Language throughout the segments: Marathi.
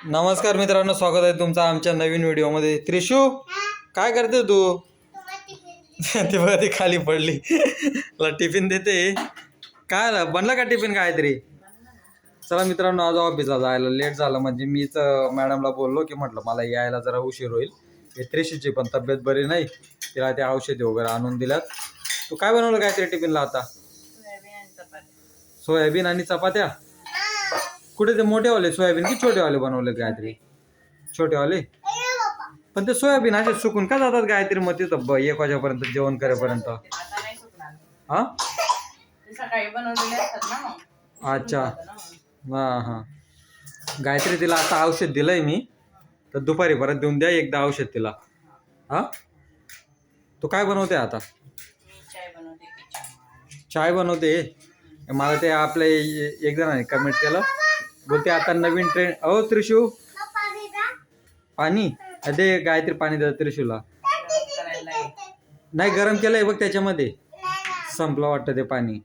नमस्कार मित्रांनो, स्वागत आहे तुमचं आमच्या नवीन व्हिडिओमध्ये. त्रिशू, काय करते तू? ती बघा, ती खाली पडली. ला टिफिन देते. काय बनला का टिफिन काहीतरी? चला मित्रांनो, आज ऑफिसला जायला लेट झालं. म्हणजे मीच मॅडमला बोललो की म्हटलं मला यायला जरा उशीर होईल. हे त्रिशूची पण तब्येत बरी नाही, तिला ते औषधी वगैरे आणून दिल्यात. तू काय बनवलं काहीतरी टिफिनला आता? सोयाबीन आणि चपात्या. कुठे ते मोठेवाले सोयाबीन की छोटेवाले बनवले काहीतरी? छोटेवाले. पण ते सोयाबीन असे सुकून का जातात काहीतरी? मग तिथं 1 वाजेपर्यंत जेवण करेपर्यंत. हा, अच्छा. हा हा, गायत्री तिला आता औषध दिलंय मी, तर दुपारी परत देऊन द्या एकदा औषध तिला. हा, तू काय बनवते आता? चाय बनवते. मला ते आपले एक जणांनी कमेंट केलं, बोलते आता नवीन ट्रेंड. अहो त्रिशू, पाणी दे. गायत्री पाणी द्या त्रिशूला. नाही, गरम केलंय बघ त्याच्यामध्ये. संपलं वाटतं ते पाणी.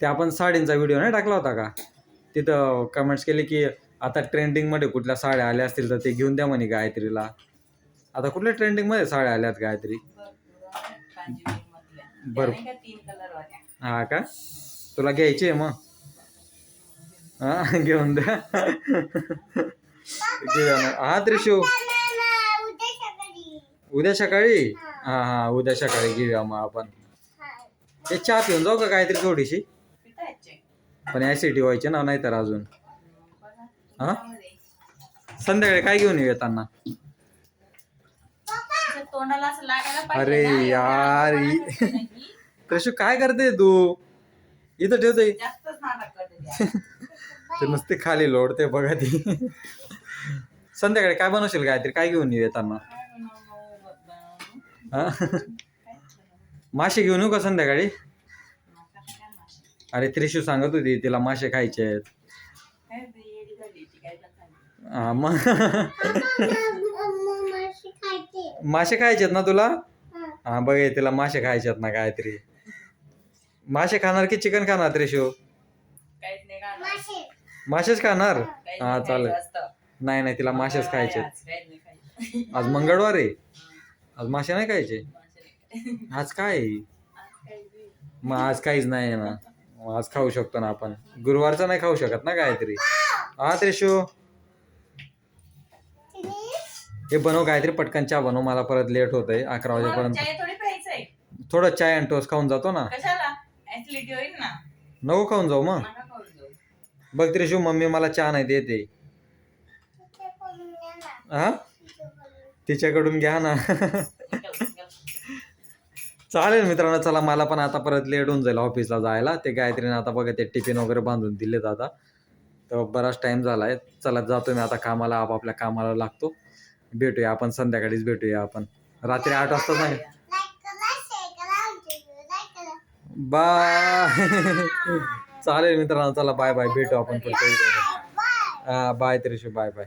ते आपण साडींचा व्हिडिओ नाही टाकला होता का? तिथं कमेंट्स केले की आता ट्रेंडिंगमध्ये कुठल्या साड्या आल्या असतील तर ते घेऊन द्या म्हणे गायत्रीला. आता कुठल्या ट्रेंडिंगमध्ये साड्या आल्यात गायत्री? बर, हा का? तुला घ्यायची आहे मग? हा, घेऊन द्या. हा त्रिशू, उद्या सकाळी. हा हा, उद्या सकाळी घेऊया मग आपण. ते चहा पिऊन जाऊ का काहीतरी थोडीशी? पण ऍसिडिटी व्हायची ना, नाही तर अजून. हा, संध्याकाळी काय घेऊन येऊ येताना? अरे यार, त्रिशू काय करते तू? इथं ठेवते. ते नुसते खाली लोडते बघा ती. संध्याकाळी काय बनवशील काहीतरी? काय घेऊन येऊ येताना? मासे घेऊन येऊ का संध्याकाळी? अरे त्रिशू सांगत होती तिला मासे खायचे आहेत. हा मग, मासे खायचे आहेत ना तुला? हा बघ, तिला मासे खायचे आहेत ना काहीतरी. मासे खाणार की चिकन खाणार त्रिशू? मासेच खाणार. हा चालेल. नाही नाही, तिला मासेच खायचे. आज मंगळवार आहे, आज मासे नाही खायचे. आज काय? मग आज काहीच नाही ना, आज खाऊ शकतो ना आपण. गुरुवारचा नाही खाऊ शकत ना काहीतरी. हा त्रिशू, हे बनव काहीतरी, पटकन चहा बनव, मला परत लेट होत आहे 11 वाजेपर्यंत. थोडं चाय आणि टोस्ट खाऊन जातो ना. नको खाऊन जाऊ मग. बघ त्रिशू, मम्मी मला चहा नाही देते. हा, तिच्याकडून घ्या ना. चालेल मित्रांनो, चला मला पण आता परत लेट होऊन जाईल ऑफिसला जायला. ते गायत्रीने आता बघा ते टिफिन वगैरे बांधून दिलेत आता, तर बराच टाइम झालाय. चला जातो मी आता कामाला, आपापल्या कामाला लागतो. भेटूया आपण संध्याकाळीच, भेटूया आपण रात्री 8 वाजता. नाही, बाय. चालेल मित्रांनो, चला बाय बाय, भेटू आपण पुढच्या व्हिडिओमध्ये. Bye Trishu, bye bye.